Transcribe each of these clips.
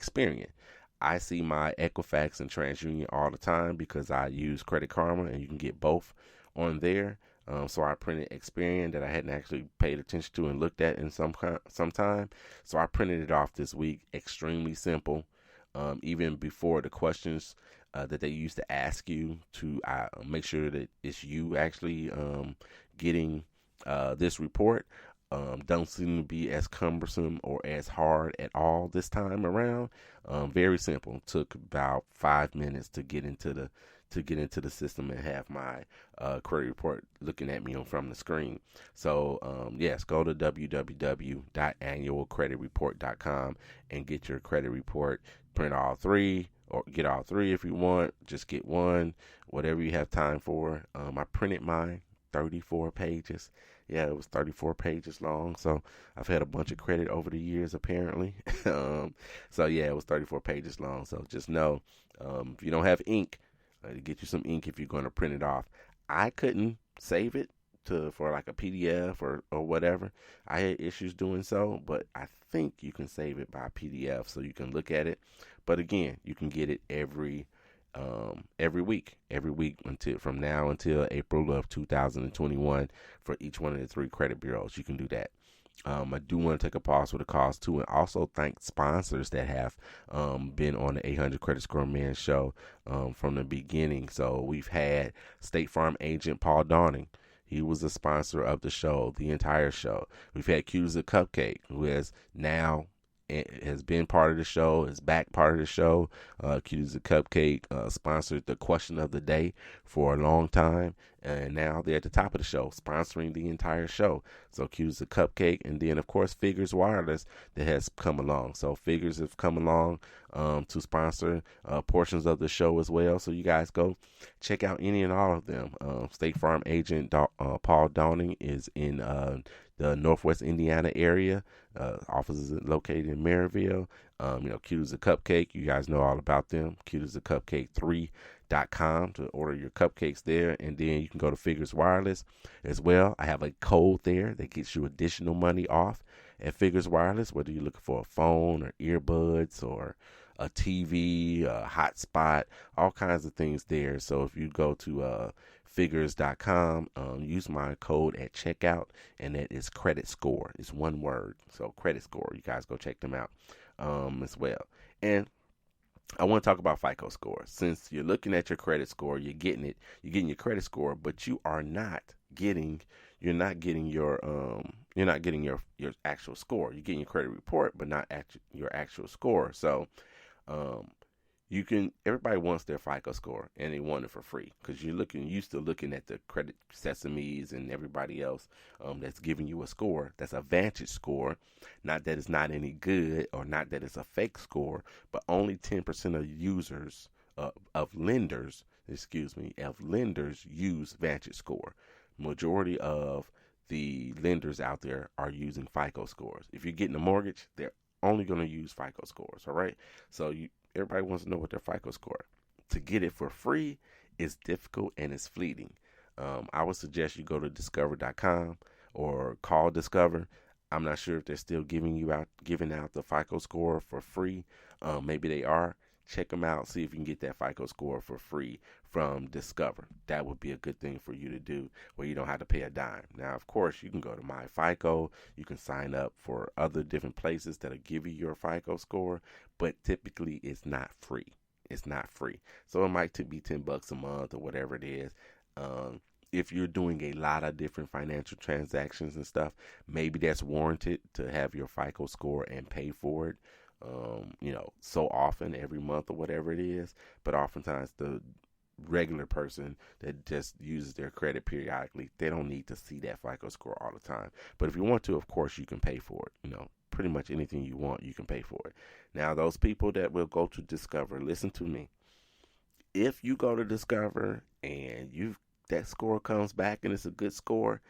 Experian. I see my Equifax and TransUnion all the time because I use Credit Karma, and you can get both on there. So I printed Experian that I hadn't actually paid attention to and looked at in some time. So I printed it off this week. Extremely simple. Even before the questions that they used to ask you to make sure that it's you actually getting this report. Don't seem to be as cumbersome or as hard at all this time around. Very simple. Took about 5 minutes to get into the system and have my credit report looking at me from the screen. So yes, go to www.annualcreditreport.com and get your credit report. Print all three, or get all three if you want. Just get one, whatever you have time for. I printed mine, 34 pages. Yeah, it was 34 pages long. So I've had a bunch of credit over the years, apparently. So yeah, it was 34 pages long. So just know, if you don't have ink, get you some ink if you're going to print it off. I couldn't save it for like a PDF or whatever. I had issues doing so, but I think you can save it by PDF so you can look at it. But again, you can get it every week until from now until April of 2021 for each one of the three credit bureaus. You can do that. I do want to take a pause for the cause too, and also thank sponsors that have been on the 800 Credit Score Man show from the beginning. So we've had State Farm agent Paul Downing. He was a sponsor of the show, the entire show. We've had Q's a Cupcake, who has been part of the show, is back part of the show. Q's a Cupcake sponsored the question of the day for a long time, and now they're at the top of the show, sponsoring the entire show. So Q's a Cupcake, and then of course Figures Wireless that has come along. So Figures have come along to sponsor portions of the show as well. So you guys go check out any and all of them. State Farm agent Paul Downing is in the Northwest Indiana area. Offices are located in Maryville. Q's a Cupcake. You guys know all about them. Q's a Cupcake 3.com to order your cupcakes there. And then you can go to Figures Wireless as well. I have a code there that gets you additional money off at Figures Wireless, whether you're looking for a phone or earbuds or a TV, a hotspot, all kinds of things there. So if you go to figures.com, use my code at checkout, and that is credit score. It's one word. So credit score. You guys go check them out as well. And I want to talk about FICO score. Since you're looking at your credit score, you're getting your credit score, but you're not getting your actual score. You're getting your credit report, but not your actual score. So everybody wants their FICO score, and they want it for free because you're used to looking at the Credit Sesames and everybody else that's giving you a score that's a Vantage score. Not that it's not any good, or not that it's a fake score, but only 10% of users of lenders use Vantage score. Majority of the lenders out there are using FICO scores. If you're getting a mortgage, they're only going to use FICO scores. All right, so everybody wants to know what their FICO score. To get it for free is difficult and it's fleeting. I would suggest you go to discover.com or call Discover. I'm not sure if they're still giving out the FICO score for free. Maybe they are. Check them out. See if you can get that FICO score for free from Discover. That would be a good thing for you to do, where you don't have to pay a dime. Now, of course, you can go to My FICO. You can sign up for other different places that'll give you your FICO score, but typically it's not free. It's not free. So it might be $10 a month or whatever it is. If you're doing a lot of different financial transactions and stuff, maybe that's warranted to have your FICO score and pay for it. So often, every month or whatever it is. But oftentimes the regular person that just uses their credit periodically, they don't need to see that FICO score all the time. But if you want to, of course, you can pay for it. Pretty much anything you want, you can pay for it. Now, those people that will go to Discover, listen to me. If you go to Discover and that score comes back and it's a good score,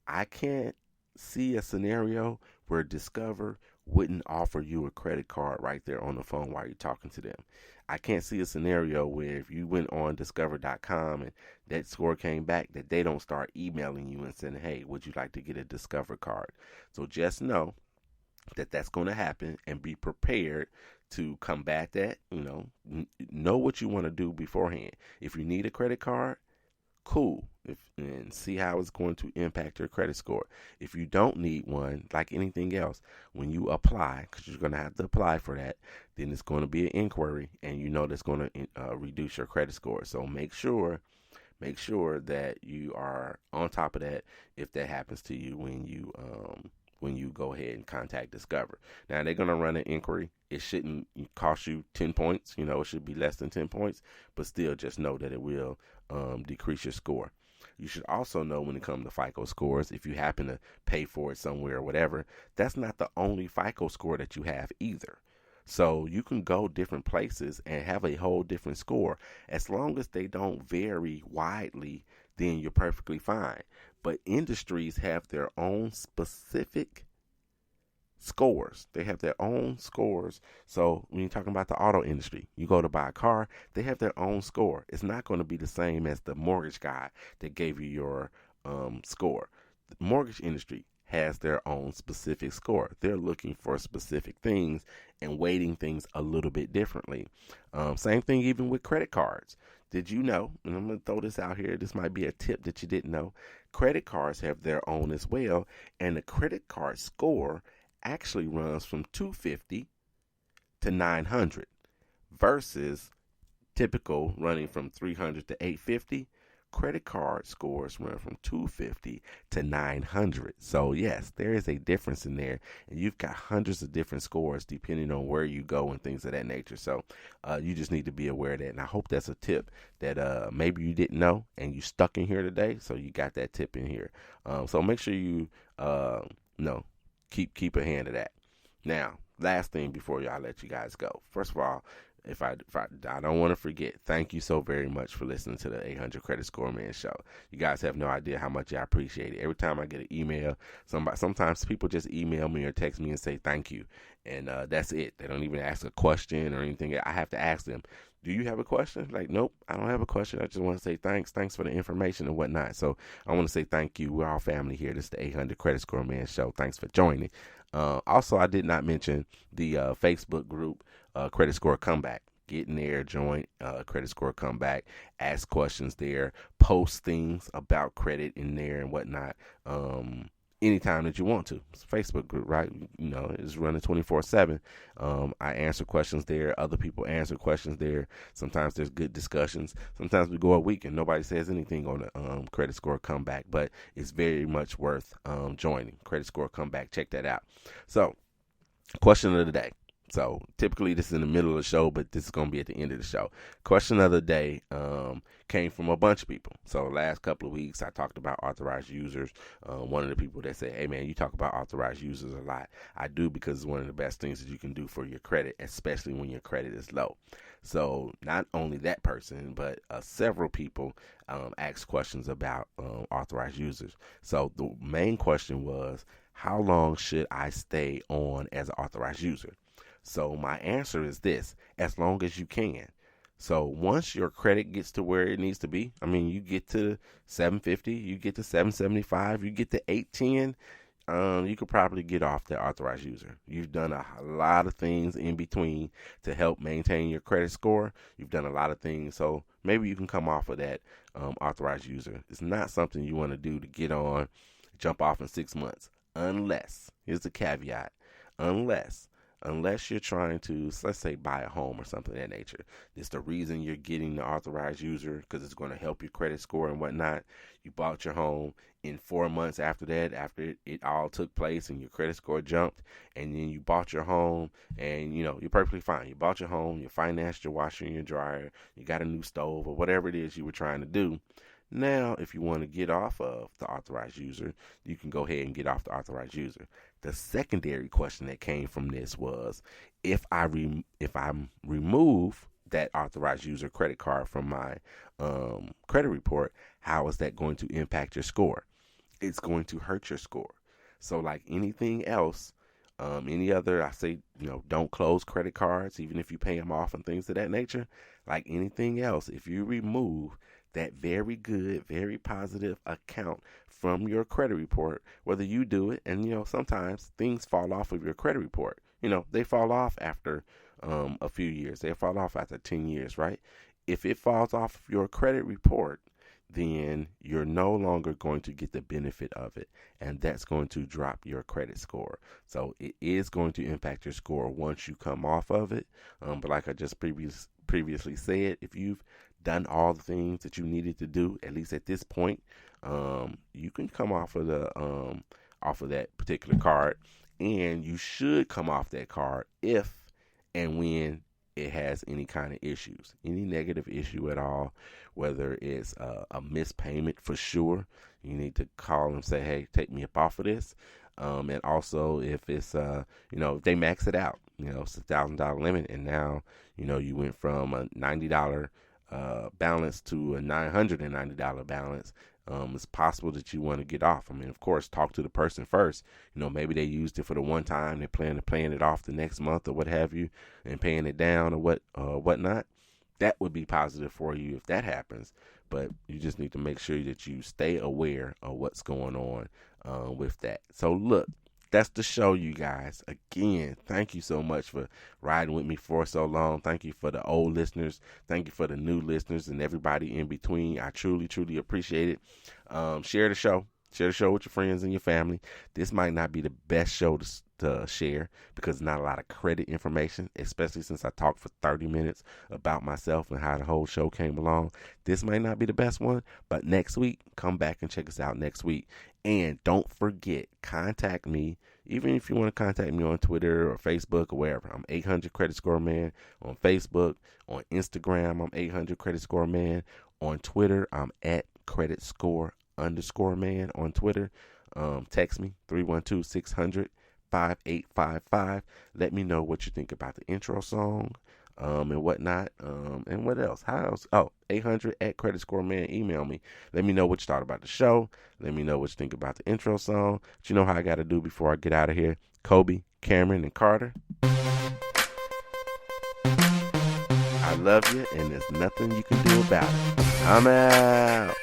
I can't see a scenario where Discover wouldn't offer you a credit card right there on the phone while you're talking to them. I can't see a scenario where if you went on discover.com and that score came back, that they don't start emailing you and saying, hey, would you like to get a Discover card? So just know that that's going to happen, and be prepared to combat that, know what you want to do beforehand. If you need a credit card, cool. And see how it's going to impact your credit score. If you don't need one, like anything else, when you apply, because you're going to have to apply for that, then it's going to be an inquiry, and that's going to reduce your credit score. So make sure that you are on top of that if that happens to you when you go ahead and contact Discover. Now, they're going to run an inquiry. It shouldn't cost you 10 points. It should be less than 10 points, but still just know that it will decrease your score. You should also know when it comes to FICO scores, if you happen to pay for it somewhere or whatever, that's not the only FICO score that you have either. So you can go different places and have a whole different score. As long as they don't vary widely, then you're perfectly fine. But industries have their own specific scores. They have their own scores. So when you're talking about the auto industry, you go to buy a car, they have their own score. It's not going to be the same as the mortgage guy that gave you your score. The mortgage industry has their own specific score. They're looking for specific things and weighting things a little bit differently. Same thing even with credit cards. Did you know, and I'm going to throw this out here, this might be a tip that you didn't know, credit cards have their own as well, and the credit card score actually runs from 250 to 900 versus typical running from 300 to 850. Credit card scores run from 250 to 900. So yes, there is a difference in there, and you've got hundreds of different scores depending on where you go and things of that nature. So you just need to be aware of that, and I hope that's a tip that maybe you didn't know and you stuck in here today, so you got that tip in here. So make sure you keep a hand of that. Now, last thing before y'all let you guys go. First of all, if I don't want to forget, thank you so very much for listening to the 800 Credit Score Man Show. You guys have no idea how much I appreciate it. Every time I get an email, sometimes people just email me or text me and say thank you, and that's it. They don't even ask a question or anything. I have to ask them, do you have a question? Like, nope, I don't have a question. I just want to say thanks for the information and whatnot. So I want to say thank you. We're all family here. This is the 800 Credit Score Man Show. Thanks for joining. Also, I did not mention the Facebook group, Credit Score Comeback. Get in there, join Credit Score Comeback, ask questions there, post things about credit in there and whatnot. Anytime that you want to. It's a Facebook group, right? It's running 24/7. I answer questions there. Other people answer questions there. Sometimes there's good discussions. Sometimes we go a week and nobody says anything on the Credit Score Comeback, but it's very much worth joining. Credit Score Comeback, check that out. So, question of the day. So typically this is in the middle of the show, but this is going to be at the end of the show. Question of the day came from a bunch of people. So last couple of weeks I talked about authorized users. One of the people that said, hey man, you talk about authorized users a lot. I do, because it's one of the best things that you can do for your credit, especially when your credit is low. So not only that person, but several people asked questions about authorized users. So the main question was, how long should I stay on as an authorized user? So my answer is this: as long as you can. So once your credit gets to where it needs to be, you get to 750, you get to 775, you get to 810, you could probably get off the authorized user. You've done a lot of things in between to help maintain your credit score. You've done a lot of things, so maybe you can come off of that authorized user. It's not something you want to do to get on, jump off in 6 months, unless, here's the caveat, unless you're trying to, let's say, buy a home or something of that nature. It's the reason you're getting the authorized user, because it's going to help your credit score and whatnot. You bought your home in 4 months after that, after it all took place and your credit score jumped, and then you bought your home and, you're perfectly fine. You bought your home, you financed your washer and your dryer, you got a new stove or whatever it is you were trying to do. Now, if you want to get off of the authorized user, you can go ahead and get off the authorized user. The secondary question that came from this was, if I remove that authorized user credit card from my credit report, how is that going to impact your score? It's going to hurt your score. So like anything else, any other, I say, don't close credit cards, even if you pay them off and things of that nature. Like anything else, if you remove that very good, very positive account from your credit report, whether you do it, and sometimes things fall off of your credit report. They fall off after a few years. They'll fall off after 10 years, right? If it falls off of your credit report, then you're no longer going to get the benefit of it, and that's going to drop your credit score. So it is going to impact your score once you come off of it. But like I just previously said, if you've done all the things that you needed to do, at least at this point, you can come off of that particular card, and you should come off that card if and when it has any kind of issues, any negative issue at all, whether it's a missed payment for sure. You need to call and say, hey, take me up off of this. And also if it's, if they max it out, it's $1,000 limit, and now, you went from a $90 balance to a $990 balance. It's possible that you want to get off. I mean, of course, talk to the person first. Maybe they used it for the one time. They plan to paying it off the next month or what have you, and paying it down or whatnot. That would be positive for you if that happens. But you just need to make sure that you stay aware of what's going on with that. So look, that's the show, you guys. Again, thank you so much for riding with me for so long. Thank you for the old listeners. Thank you for the new listeners and everybody in between. I truly, truly appreciate it. Share the show. Share the show with your friends and your family. This might not be the best show to share because not a lot of credit information, especially since I talked for 30 minutes about myself and how the whole show came along. This might not be the best one, but next week, come back and check us out next week. And don't forget, contact me, even if you want to contact me on Twitter or Facebook or wherever. I'm 800 Credit Score Man on Facebook. On Instagram, I'm 800 Credit Score Man. On Twitter, I'm at Credit Score _man on Twitter. Text me 312-600-5855. Let me know what you think about the intro song and whatnot. And what else? How else? 800 at Credit Score Man. Email me. Let me know what you thought about the show. Let me know what you think about the intro song. But you know how I got to do before I get out of here. Kobe, Cameron, and Carter, I love you, and there's nothing you can do about it. I'm out.